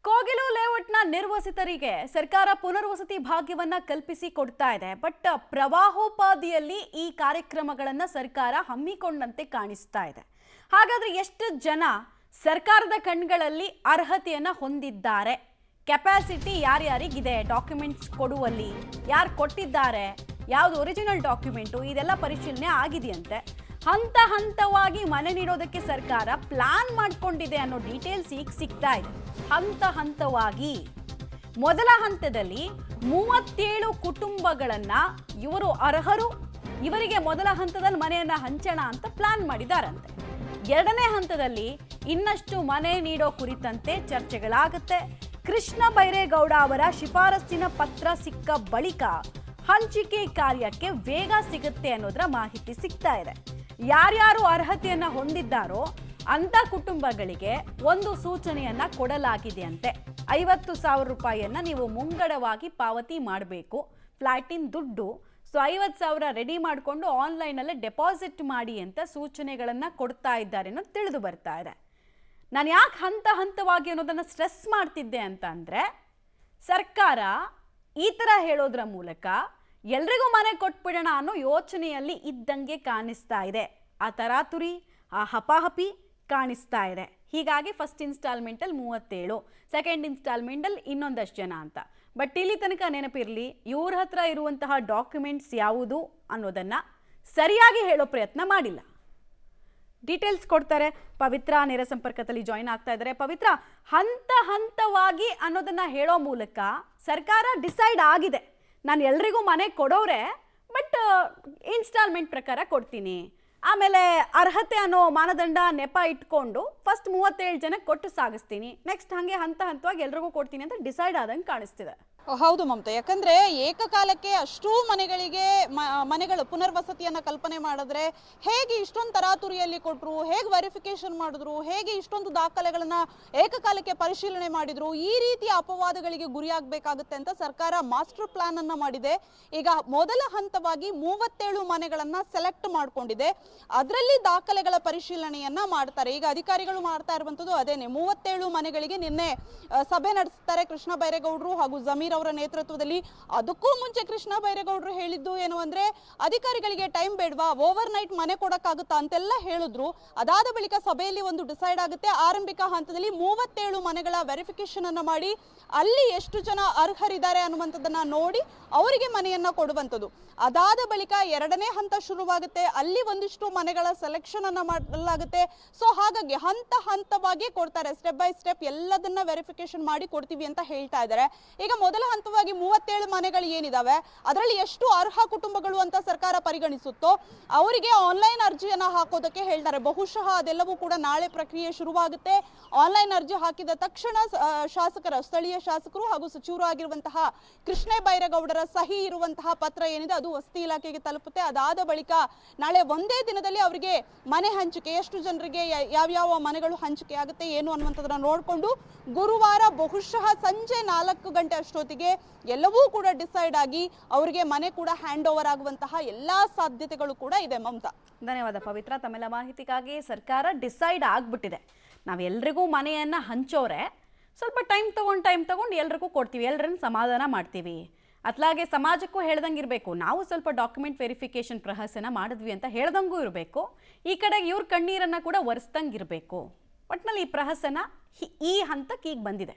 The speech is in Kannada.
ಕೋಗಿಲು ಲೇಔಟ್ನ ನಿರ್ವಸಿತರಿಗೆ ಸರ್ಕಾರ ಪುನರ್ವಸತಿ ಭಾಗ್ಯವನ್ನ ಕಲ್ಪಿಸಿ ಕೊಡ್ತಾ ಇದೆ. ಬಟ್ ಪ್ರವಾಹೋಪಾದಿಯಲ್ಲಿ ಈ ಕಾರ್ಯಕ್ರಮಗಳನ್ನ ಸರ್ಕಾರ ಹಮ್ಮಿಕೊಂಡಂತೆ ಕಾಣಿಸ್ತಾ ಇದೆ. ಹಾಗಾದ್ರೆ ಎಷ್ಟು ಜನ ಸರ್ಕಾರದ ಕಣ್ಗಳಲ್ಲಿ ಅರ್ಹತೆಯನ್ನ ಹೊಂದಿದ್ದಾರೆ, ಕೆಪಾಸಿಟಿ ಯಾರ್ಯಾರಿಗಿದೆ, ಡಾಕ್ಯುಮೆಂಟ್ಸ್ ಕೊಡುವಲ್ಲಿ ಯಾರು ಕೊಟ್ಟಿದ್ದಾರೆ, ಯಾವುದು ಒರಿಜಿನಲ್ ಡಾಕ್ಯುಮೆಂಟು, ಇದೆಲ್ಲ ಪರಿಶೀಲನೆ ಆಗಿದೆಯಂತೆ. ಹಂತ ಹಂತವಾಗಿ ಮನೆ ನೀಡೋದಕ್ಕೆ ಸರ್ಕಾರ ಪ್ಲಾನ್ ಮಾಡಿಕೊಂಡಿದೆ ಅನ್ನೋ ಡೀಟೇಲ್ಸ್ ಈಗ ಸಿಗ್ತಾ ಇದೆ. ಹಂತ ಹಂತವಾಗಿ ಮೊದಲ ಹಂತದಲ್ಲಿ 37 ಕುಟುಂಬಗಳನ್ನ ಇವರು ಅರ್ಹರು, ಇವರಿಗೆ ಮೊದಲ ಹಂತದಲ್ಲಿ ಮನೆಯನ್ನ ಹಂಚೋಣ ಅಂತ ಪ್ಲಾನ್ ಮಾಡಿದಾರಂತೆ. ಎರಡನೇ ಹಂತದಲ್ಲಿ ಇನ್ನಷ್ಟು ಮನೆ ನೀಡೋ ಕುರಿತಂತೆ ಚರ್ಚೆಗಳಾಗುತ್ತೆ. ಕೃಷ್ಣ ಬೈರೇಗೌಡ ಅವರ ಶಿಫಾರಸ್ಸಿನ ಪತ್ರ ಸಿಕ್ಕ ಬಳಿಕ ಹಂಚಿಕೆ ಕಾರ್ಯಕ್ಕೆ ವೇಗ ಸಿಗುತ್ತೆ ಅನ್ನೋದರ ಮಾಹಿತಿ ಸಿಗ್ತಾ ಇದೆ. ಯಾರ್ಯಾರು ಅರ್ಹತೆಯನ್ನ ಹೊಂದಿದ್ದಾರೋ ಅಂತ ಕುಟುಂಬಗಳಿಗೆ ಒಂದು ಸೂಚನೆಯನ್ನ ಕೊಡಲಾಗಿದೆ ಅಂತೆ. 50,000 ರೂಪಾಯಿಯನ್ನ ನೀವು ಮುಂಗಡವಾಗಿ ಪಾವತಿ ಮಾಡಬೇಕು, ಫ್ಲಾಟಿನ ದುಡ್ಡು. ಸೊ 50,000 ರೆಡಿ ಮಾಡಿಕೊಂಡು ಆನ್ಲೈನಲ್ಲೇ ಡೆಪಾಸಿಟ್ ಮಾಡಿ ಅಂತ ಸೂಚನೆಗಳನ್ನ ಕೊಡ್ತಾ ಇದ್ದಾರೆ ಅನ್ನೋದು ತಿಳಿದು ಬರ್ತಾ ಇದೆ. ನಾನು ಯಾಕೆ ಹಂತ ಹಂತವಾಗಿ ಅನ್ನೋದನ್ನ ಸ್ಟ್ರೆಸ್ ಮಾಡ್ತಿದ್ದೆ ಅಂತ ಅಂದ್ರೆ, ಸರ್ಕಾರ ಈ ಥರ ಹೇಳೋದ್ರ ಮೂಲಕ ಎಲ್ರಿಗೂ ಮನೆ ಕೊಟ್ಬಿಡೋಣ ಅನ್ನೋ ಯೋಚನೆಯಲ್ಲಿ ಇದ್ದಂಗೆ ಕಾಣಿಸ್ತಾ ಇದೆ. ಆ ತರಾತುರಿ, ಆ ಹಪಾಹಪಿ ಕಾಣಿಸ್ತಾ ಇದೆ. ಹೀಗಾಗಿ ಫಸ್ಟ್ ಇನ್ಸ್ಟಾಲ್ಮೆಂಟಲ್ಲಿ 37, ಸೆಕೆಂಡ್ ಇನ್ಸ್ಟಾಲ್ಮೆಂಟಲ್ಲಿ ಇನ್ನೊಂದಷ್ಟು ಜನ ಅಂತ. ಬಟ್ ಇಲ್ಲಿ ತನಕ ನೆನಪಿರಲಿ, ಇವ್ರ ಹತ್ರ ಇರುವಂತಹ ಡಾಕ್ಯುಮೆಂಟ್ಸ್ ಯಾವುದು ಅನ್ನೋದನ್ನು ಸರಿಯಾಗಿ ಹೇಳೋ ಪ್ರಯತ್ನ ಮಾಡಿಲ್ಲ. ಡೀಟೇಲ್ಸ್ ಕೊಡ್ತಾರೆ. ಪವಿತ್ರ ನೇರ ಸಂಪರ್ಕದಲ್ಲಿ ಜಾಯಿನ್ ಆಗ್ತಾ ಇದ್ದಾರೆ. ಪವಿತ್ರ, ಹಂತ ಹಂತವಾಗಿ ಅನ್ನೋದನ್ನ ಹೇಳೋ ಮೂಲಕ ಸರ್ಕಾರ ಡಿಸೈಡ್ ಆಗಿದೆ, ನಾನು ಎಲ್ರಿಗೂ ಮನೆ ಕೊಡೋರೆ, ಬಟ್ ಇನ್ಸ್ಟಾಲ್ಮೆಂಟ್ ಪ್ರಕಾರ ಕೊಡ್ತೀನಿ, ಆಮೇಲೆ ಅರ್ಹತೆ ಅನ್ನೋ ಮಾನದಂಡ ನೆಪ ಇಟ್ಕೊಂಡು ಫಸ್ಟ್ 37 ಜನಕ್ಕೆ ಕೊಟ್ಟು ಸಾಗಿಸ್ತೀನಿ, ನೆಕ್ಸ್ಟ್ ಹಾಗೆ ಹಂತ ಹಂತವಾಗಿ ಎಲ್ರಿಗೂ ಕೊಡ್ತೀನಿ ಅಂತ ಡಿಸೈಡ್ ಆದಂಗೆ ಕಾಣಿಸ್ತಿದೆ. ಹೌದು ಮಮತಾ, ಯಾಕಂದ್ರೆ ಏಕಕಾಲಕ್ಕೆ ಅಷ್ಟೂ ಮನೆಗಳಿಗೆ ಮನೆಗಳು ಪುನರ್ವಸತಿಯನ್ನ ಕಲ್ಪನೆ ಮಾಡಿದ್ರೆ ಹೇಗೆ ಇಷ್ಟೊಂದು ತರಾತುರಿಯಲ್ಲಿ ಕೊಟ್ಟರು, ಹೇಗೆ ವೆರಿಫಿಕೇಶನ್ ಮಾಡಿದ್ರು, ಹೇಗೆ ಇಷ್ಟೊಂದು ದಾಖಲೆಗಳನ್ನ ಏಕಕಾಲಕ್ಕೆ ಪರಿಶೀಲನೆ ಮಾಡಿದ್ರು, ಈ ರೀತಿಯ ಅಪವಾದಗಳಿಗೆ ಗುರಿಯಾಗಬೇಕಾಗುತ್ತೆ ಅಂತ ಸರ್ಕಾರ ಮಾಸ್ಟರ್ ಪ್ಲಾನ್ ಅನ್ನ ಮಾಡಿದೆ. ಈಗ ಮೊದಲ ಹಂತವಾಗಿ 37 ಮನೆಗಳನ್ನ ಸೆಲೆಕ್ಟ್ ಮಾಡ್ಕೊಂಡಿದೆ. ಅದರಲ್ಲಿ ದಾಖಲೆಗಳ ಪರಿಶೀಲನೆಯನ್ನ ಮಾಡ್ತಾರೆ. ಈಗ ಅಧಿಕಾರಿಗಳು ಮಾಡ್ತಾ ಇರುವಂತದ್ದು ಅದೇನೆ. 37 ಮನೆಗಳಿಗೆ ನಿನ್ನೆ ಸಭೆ ನಡೆಸ್ತಾರೆ ಕೃಷ್ಣ ಬೈರೇಗೌಡರು ಹಾಗೂ ಜಮೀರ್ ಅವರ ನೇತೃತ್ವದಲ್ಲಿ. ಅದಕ್ಕೂ ಮುಂಚೆ ಕೃಷ್ಣ ಬೈರೇಗೌಡರು ಹೇಳಿದ್ದು ಏನು ಅಂದ್ರೆ, ಅಧಿಕಾರಿಗಳಿಗೆ ಟೈಮ್ ಬೇಡವಾ, ಓವರ್ ನೈಟ್ ಮನೆ ಕೊಡಕ್ಕಾಗುತ್ತಾ ಅಂತೆಲ್ಲ ಹೇಳಿದ್ರು. ಅದಾದ ಬಳಿಕ ಸಭೆಯಲ್ಲಿ ಒಂದು ಡಿಸೈಡ್ ಆಗುತ್ತೆ. ಆರಂಭಿಕ ಹಂತದಲ್ಲಿ 37 ಮನೆಗಳ ವೆರಿಫಿಕೇಶನ್ ಅನ್ನ ಮಾಡಿ ಅಲ್ಲಿ ಎಷ್ಟು ಜನ ಅರ್ಹರಿದ್ದಾರೆ ಅನ್ನುವಂಥದ್ದನ್ನ ನೋಡಿ ಅವರಿಗೆ ಮನೆಯನ್ನ ಕೊಡುವಂಥದ್ದು. ಅದಾದ ಬಳಿಕ ಎರಡನೇ ಹಂತ ಶುರುವಾಗುತ್ತೆ. ಅಲ್ಲಿ ಒಂದಿಷ್ಟು ಮನೆಗಳ ಸೆಲೆಕ್ಷನ್ ಅನ್ನ ಮಾಡಲಾಗುತ್ತೆ. ಸೊ ಹಾಗಾಗಿ ಹಂತ ಹಂತವಾಗಿ ಕೊಡ್ತಾರೆ, ಸ್ಟೆಪ್ ಬೈ ಸ್ಟೆಪ್ ಎಲ್ಲದನ್ನ ವೆರಿಫಿಕೇಶನ್ ಮಾಡಿ ಕೊಡ್ತೀವಿ ಅಂತ ಹೇಳ್ತಾ ಇದ್ದಾರೆ. ಈಗ ಮೊದಲ ಹಂತವಾಗಿ 37 ಮನೆಗಳು ಏನಿದಾವೆ ಅದರಲ್ಲಿ ಎಷ್ಟು ಅರ್ಹ ಕುಟುಂಬಗಳು ಅಂತ ಸರ್ಕಾರ ಪರಿಗಣಿಸುತ್ತೋ ಅವರಿಗೆ ಆನ್ಲೈನ್ ಅರ್ಜಿಯನ್ನ ಹಾಕೋದಕ್ಕೆ ಹೇಳ್ತಾರೆ. ಬಹುಶಃ ಅದೆಲ್ಲವೂ ಕೂಡ ನಾಳೆ ಪ್ರಕ್ರಿಯೆ ಶುರುವಾಗುತ್ತೆ. ಆನ್ಲೈನ್ ಅರ್ಜಿ ಹಾಕಿದ ತಕ್ಷಣ ಸ್ಥಳೀಯ ಶಾಸಕರು ಹಾಗೂ ಸಚಿವರು ಆಗಿರುವಂತಹ ಕೃಷ್ಣ ಬೈರೇಗೌಡರ ಸಹಿ ಇರುವಂತಹ ಪತ್ರ ಏನಿದೆ ಅದು ವಸತಿ ಇಲಾಖೆಗೆ ತಲುಪುತ್ತೆ. ಅದಾದ ಬಳಿಕ ನಾಳೆ ಒಂದೇ ದಿನದಲ್ಲಿ ಅವರಿಗೆ ಮನೆ ಹಂಚಿಕೆ, ಎಷ್ಟು ಜನರಿಗೆ ಯಾವ್ಯಾವ ಮನೆಗಳು ಹಂಚಿಕೆ ಆಗುತ್ತೆ ಏನು ಅನ್ನುವಂಥದ್ದನ್ನ ನೋಡಿಕೊಂಡು ಗುರುವಾರ ಬಹುಶಃ ಸಂಜೆ 4 ಗಂಟೆ ಅಷ್ಟೊತ್ತಿಗೆ ಎಲ್ಲವೂ ಕೂಡ ಡಿಸೈಡ್ ಆಗಿ ಅವರಿಗೆ ಮನೆ ಕೂಡ ಹ್ಯಾಂಡ್ ಓವರ್ ಆಗುವಂತಹ ಎಲ್ಲಾ ಸಾಧ್ಯತೆಗಳು ಕೂಡ ಇದೆ. ಮಮತಾ, ಧನ್ಯವಾದ ಪವಿತ್ರ. ತಮ್ಮೆಲ್ಲ ಮಾಹಿತಿಗಾಗಿ ಸರ್ಕಾರ ಡಿಸೈಡ್ ಆಗ್ಬಿಟ್ಟಿದೆ, ನಾವೆಲ್ರಿಗೂ ಮನೆಯನ್ನ ಹಂಚೋರೆ, ಸ್ವಲ್ಪ ಟೈಮ್ ತಗೊಂಡು ಎಲ್ರಿಗೂ ಕೊಡ್ತೀವಿ, ಎಲ್ಲರನ್ನು ಸಮಾಧಾನ ಮಾಡ್ತೀವಿ. ಅತ್ಲಾಗೆ ಸಮಾಜಕ್ಕೂ ಹೇಳ್ದಂಗೆ ಇರಬೇಕು, ನಾವು ಸ್ವಲ್ಪ ಡಾಕ್ಯುಮೆಂಟ್ ವೆರಿಫಿಕೇಶನ್ ಪ್ರಹಸನ ಮಾಡಿದ್ವಿ ಅಂತ ಹೇಳ್ದಂಗೂ ಇರಬೇಕು, ಈ ಕಡೆಗೆ ಇವ್ರ ಕಣ್ಣೀರನ್ನು ಕೂಡ ಒರೆಸ್ದಂಗೆ ಇರಬೇಕು. ಒಟ್ಟಿನಲ್ಲಿ ಈ ಪ್ರಹಸನ ಈ ಹಂತಕ್ಕೆ ಈಗ ಬಂದಿದೆ.